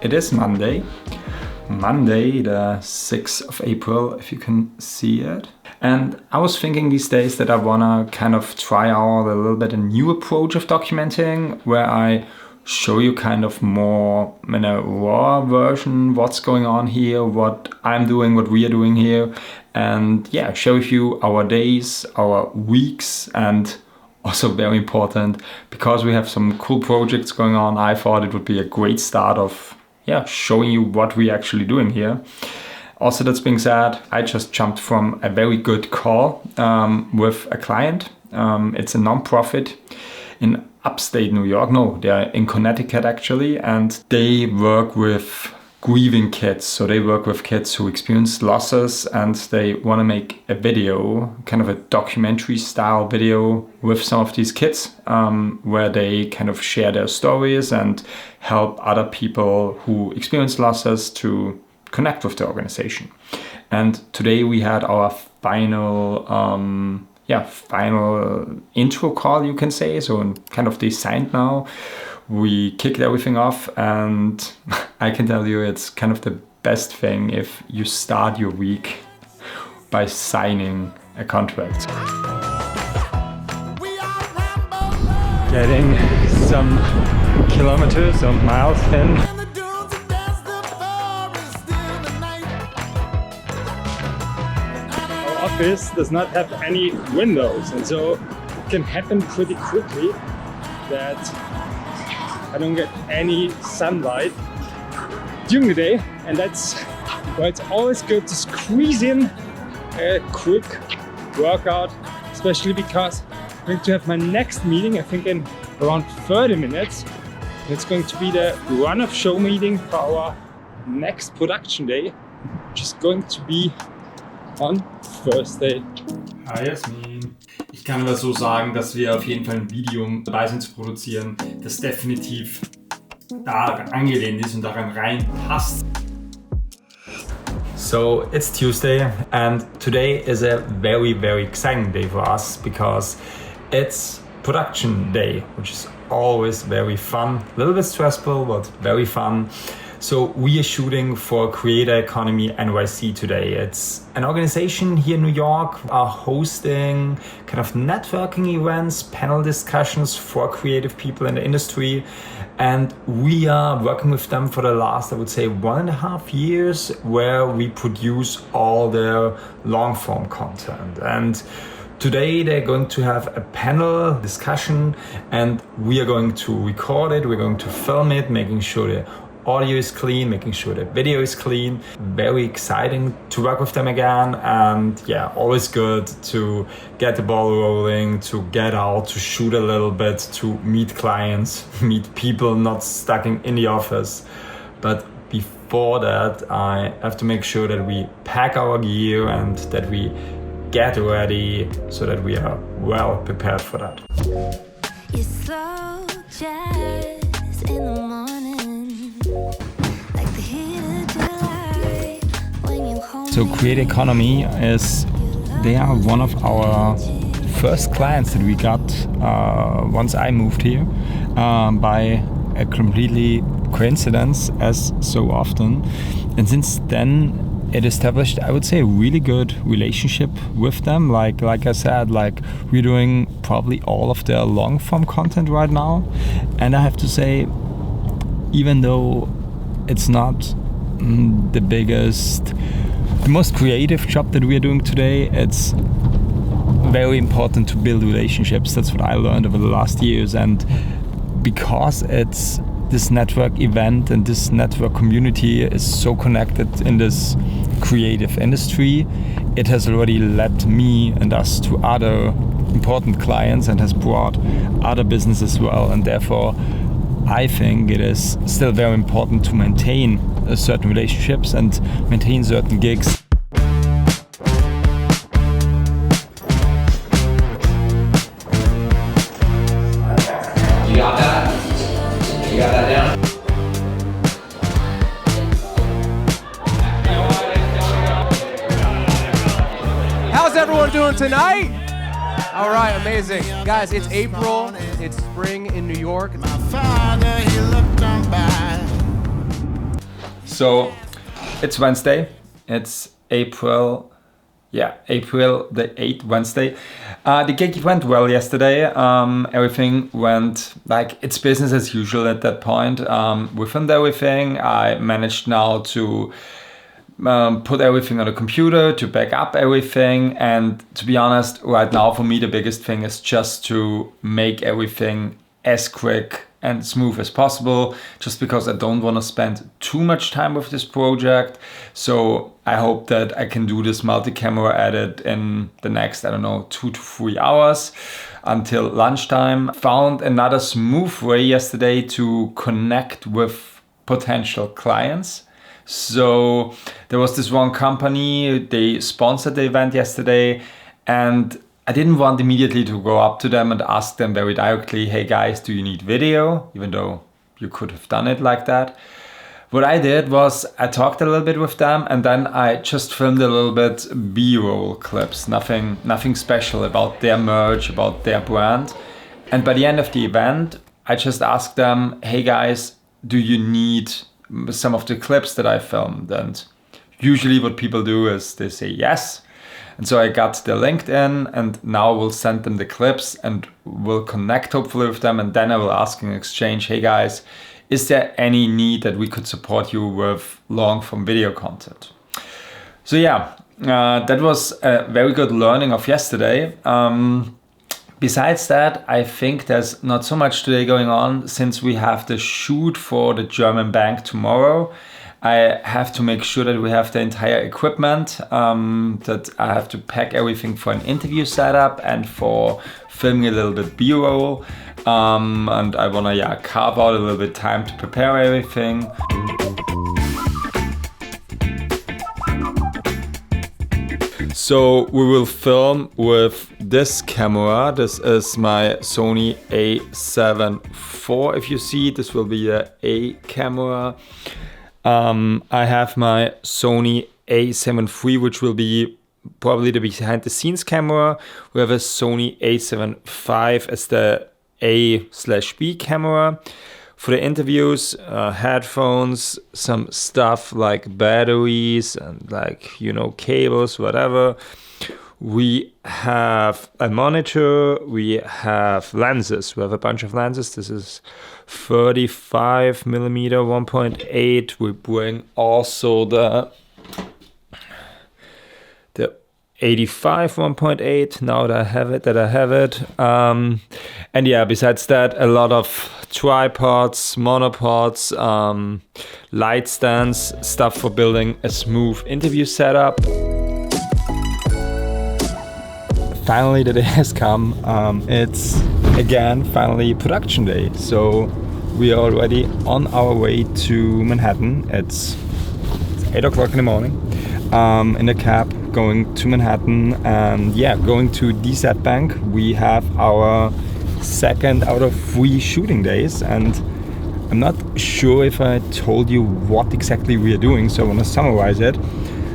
It is Monday, the 6th of April, if you can see it. And I was thinking these days that I wanna kind of try out a little bit a new approach of documenting, where I show you kind of more in a raw version what's going on here, what I'm doing, what we are doing here, and yeah, show you our days, our weeks, and also very important, because we have some cool projects going on, I thought it would be a great start of showing you what we're actually doing here. Also, that's being said, I just jumped from a very good call with a client. It's a non-profit in upstate New York. No, they're in Connecticut actually, and they work with grieving kids. So they work with kids who experience losses, and they want to make a video, kind of a documentary style video with some of these kids, where they kind of share their stories and help other people who experience losses to connect with the organization. And today we had our final intro call, you can say. So kind of they signed now. We kicked everything off, and I can tell you it's kind of the best thing if you start your week by signing a contract. Getting some kilometers, some miles in. Our office does not have any windows, and so it can happen pretty quickly that I don't get any sunlight during the day, and that's why it's always good to squeeze in a quick workout, especially because I'm going to have my next meeting, I think in around 30 minutes. It's going to be the run-off show meeting for our next production day, which is going to be on Thursday. Hi Jasmin. Ich kann aber so sagen, dass wir auf jeden Fall ein Video dabei sind zu produzieren, das definitiv daran angelehnt ist und daran reinpasst. So it's Tuesday, and today is a very, very exciting day for us because it's production day, which is always very fun, a little bit stressful, but very fun. So we are shooting for Creator Economy NYC today. It's an organization here in New York, are hosting kind of networking events, panel discussions for creative people in the industry. And we are working with them for the last, I would say, 1.5 years, where we produce all their long form content. And today they're going to have a panel discussion, and we are going to record it, we're going to film it, making sure the audio is clean, making sure the video is clean. Very exciting to work with them again, and yeah, always good to get the ball rolling, to get out, to shoot a little bit, to meet clients, meet people, not stuck in the office. But before that, I have to make sure that we pack our gear and that we get ready so that we are well prepared for that. You slow jazz in the morning, like the heat of July when you hold So Create Economy they are one of our first clients that we got once I moved here, by a completely coincidence, as so often. And since then it established, I would say, a really good relationship with them. Like I said, we're doing probably all of their long form content right now. And I have to say, even though it's not the most creative job that we are doing today, it's very important to build relationships. That's what I learned over the last years. And because it's this network event and this network community is so connected in this creative industry, it has already led me and us to other important clients and has brought other businesses as well. And therefore, I think it is still very important to maintain certain relationships and maintain certain gigs. You got that? You got that down? How's everyone doing tonight? All right, amazing. Guys, it's April. It's spring in New York. So it's Wednesday. It's April the 8th, Wednesday. The gig went well yesterday. Everything went like it's business as usual at that point. We filmed everything. I managed now to put everything on the computer, to back up everything. And to be honest, right now for me, the biggest thing is just to make everything as quick and smooth as possible, just because I don't want to spend too much time with this project. So I hope that I can do this multi-camera edit in the next, 2 to 3 hours until lunchtime. Found another smooth way yesterday to connect with potential clients. So there was this one company, they sponsored the event yesterday, and I didn't want immediately to go up to them and ask them very directly, hey guys, do you need video? Even though you could have done it like that. What I did was I talked a little bit with them, and then I just filmed a little bit B-roll clips, nothing special about their merch, about their brand. And by the end of the event, I just asked them, hey guys, do you need some of the clips that I filmed? And usually what people do is they say yes. And so I got their LinkedIn, and now we'll send them the clips and we'll connect hopefully with them. And then I will ask in exchange, hey guys, is there any need that we could support you with long form video content? So yeah, that was a very good learning of yesterday. Besides that, I think there's not so much today going on since we have the shoot for the German bank tomorrow. I have to make sure that we have the entire equipment, that I have to pack everything for an interview setup and for filming a little bit B-roll. And I want to carve out a little bit time to prepare everything. So we will film with this camera. This is my Sony A7 IV. If you see, this will be a A camera. I have my Sony A7 III, which will be probably the behind the scenes camera. We have a Sony A7 V as the A/B camera. For the interviews, headphones, some stuff like batteries and cables, whatever. We have a monitor, we have lenses. We have a bunch of lenses. This is 35 millimeter 1.8. We bring also the 85 1.8 now that I have it. And yeah, besides that, a lot of tripods, monopods, light stands, stuff for building a smooth interview setup. Finally, the day has come. It's again finally production day. So we are already on our way to Manhattan. It's 8 o'clock in the morning. In a cab going to Manhattan, and going to DZ Bank. We have our second out of 3 shooting days, and I'm not sure if I told you what exactly we are doing, so I want to summarize it.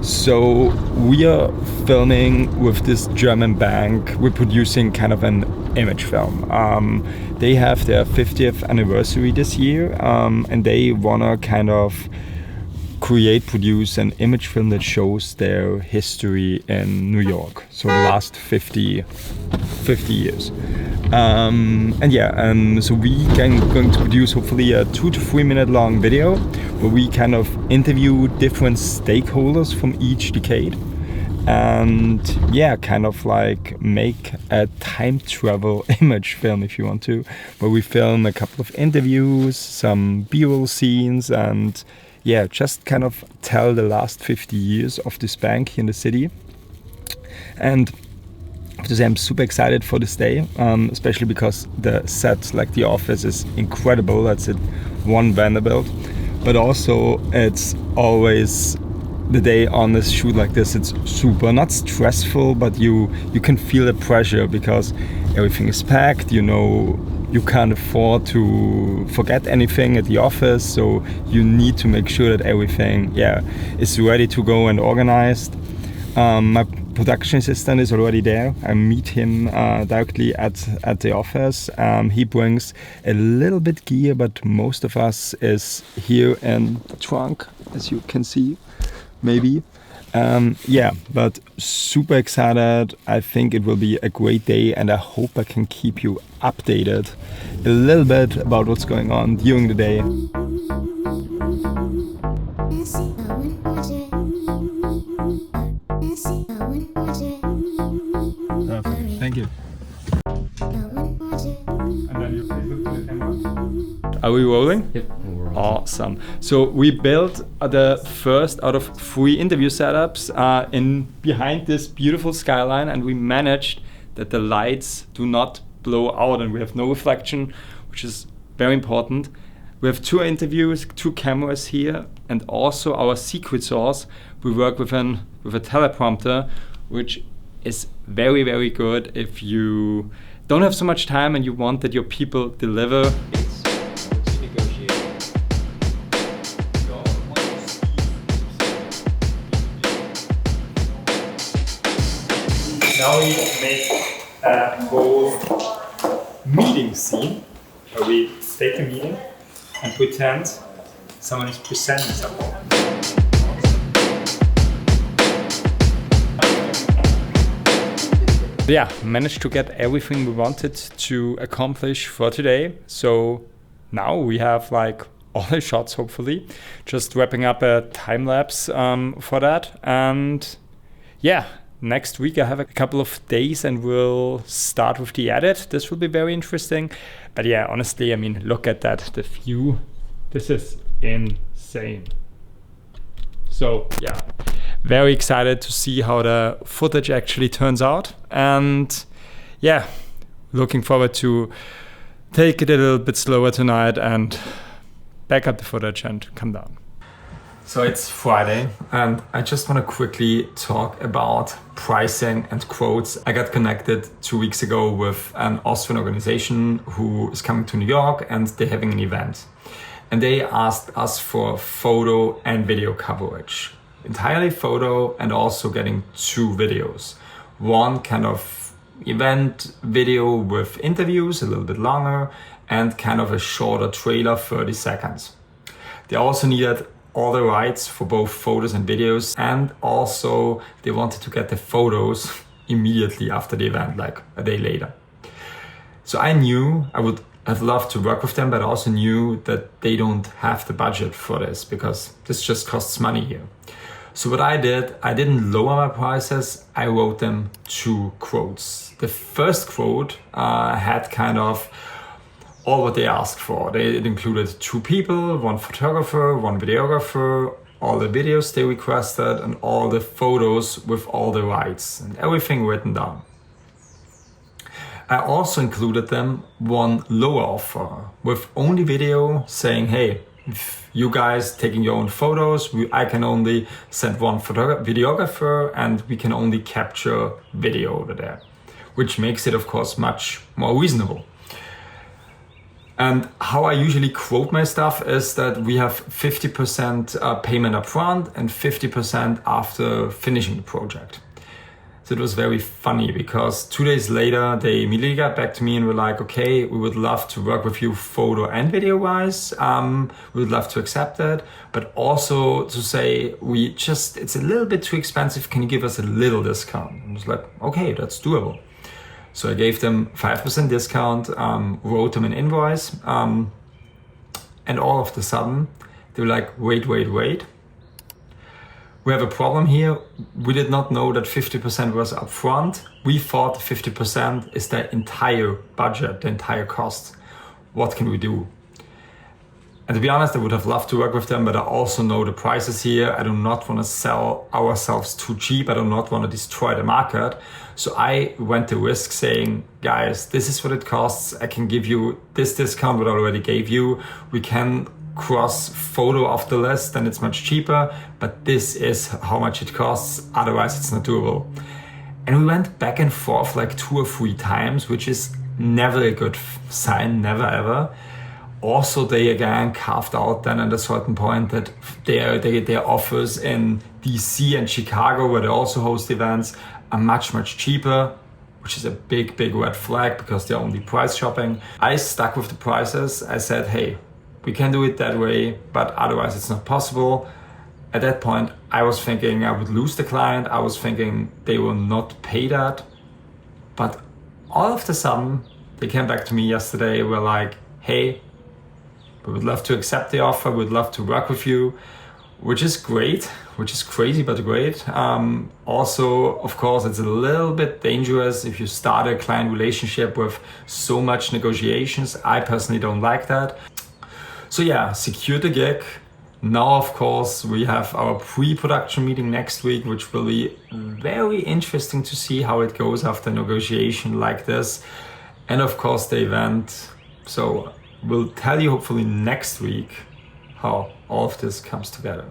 So we are filming with this German bank. We're producing kind of an image film. They have their 50th anniversary this year, and they want to kind of produce an image film that shows their history in New York. So the last 50 years. So we going to produce hopefully a 2 to 3 minute long video where we kind of interview different stakeholders from each decade, and kind of like make a time travel image film, if you want to, where we film a couple of interviews, some B-roll scenes, and just kind of tell the last 50 years of this bank here in the city. And I have to say I'm super excited for this day, especially because the set, like the office, is incredible. That's at One Vanderbilt. But also it's always the day on this shoot like this, it's super, not stressful, but you can feel the pressure because everything is packed, you can't afford to forget anything at the office, so you need to make sure that everything is ready to go and organized. My production assistant is already there. I meet him directly at the office. He brings a little bit gear, but most of us is here in the trunk as you can see, maybe. Yeah, but super excited. I think it will be a great day, and I hope I can keep you updated a little bit about what's going on during the day. Perfect. Thank you. Are we rolling? Yep. Awesome. So we built the first out of 3 interview setups behind this beautiful skyline, and we managed that the lights do not blow out and we have no reflection, which is very important. We have 2 interviews, 2 cameras here, and also our secret sauce. We work with a teleprompter, which is very, very good if you don't have so much time and you want that your people deliver. Now we make a whole meeting scene where we take a meeting and pretend someone is presenting something. Yeah, managed to get everything we wanted to accomplish for today. So now we have like all the shots, hopefully. Just wrapping up a time lapse for that. And yeah, next week I have a couple of days and we'll start with the edit. This will be very interesting. But yeah, honestly, I mean, look at that, the view. This is insane. So yeah, very excited to see how the footage actually turns out. And yeah, looking forward to take it a little bit slower tonight and back up the footage and come down. So it's Friday and I just want to quickly talk about pricing and quotes. I got connected 2 weeks ago with an Austrian organization who is coming to New York and they're having an event. And they asked us for photo and video coverage. Entirely photo and also getting 2 videos. One kind of event video with interviews, a little bit longer, and kind of a shorter trailer, 30 seconds. They also needed all the rights for both photos and videos, and also they wanted to get the photos immediately after the event, like a day later. So I knew I would have loved to work with them, but I also knew that they don't have the budget for this because this just costs money here. So what I did, I didn't lower my prices, I wrote them 2 quotes. The first quote had kind of all what they asked for. It included 2 people, 1 photographer, 1 videographer, all the videos they requested, and all the photos with all the rights and everything written down. I also included them 1 lower offer with only video saying, hey, if you guys taking your own photos, I can only send 1 videographer and we can only capture video over there, which makes it, of course, much more reasonable. And how I usually quote my stuff is that we have 50% payment upfront and 50% after finishing the project. So it was very funny because 2 days later, they immediately got back to me and were like, okay, we would love to work with you photo and video wise. We would love to accept that, but also to say, it's a little bit too expensive. Can you give us a little discount? And I was like, okay, that's doable. So I gave them 5% discount, wrote them an invoice, and all of a sudden they were like, wait. We have a problem here. We did not know that 50% was upfront. We thought 50% is the entire budget, the entire cost. What can we do? And to be honest, I would have loved to work with them, but I also know the prices here. I do not want to sell ourselves too cheap. I do not want to destroy the market. So I went the risk saying, guys, this is what it costs. I can give you this discount, what I already gave you. We can cross photo off the list and it's much cheaper, but this is how much it costs. Otherwise, it's not doable. And we went back and forth like 2 or 3 times, which is never a good sign, never ever. Also, they again carved out then at a certain point that their offers in DC and Chicago, where they also host events, are much cheaper, which is a big red flag because they're only price shopping. I stuck with the prices. I said, hey, we can do it that way, but otherwise it's not possible. at that point, I was thinking I would lose the client. I was thinking they will not pay that. But all of a sudden, they came back to me yesterday. Were like, hey, we would love to accept the offer. We'd love to work with you, which is great, which is crazy, but great. Also, of course, it's a little bit dangerous if you start a client relationship with so much negotiations. I personally don't like that. So yeah, secure the gig. Now, of course, we have our pre-production meeting next week, which will be very interesting to see how it goes after negotiation like this. And of course, the event. So we'll tell you hopefully next week how all of this comes together.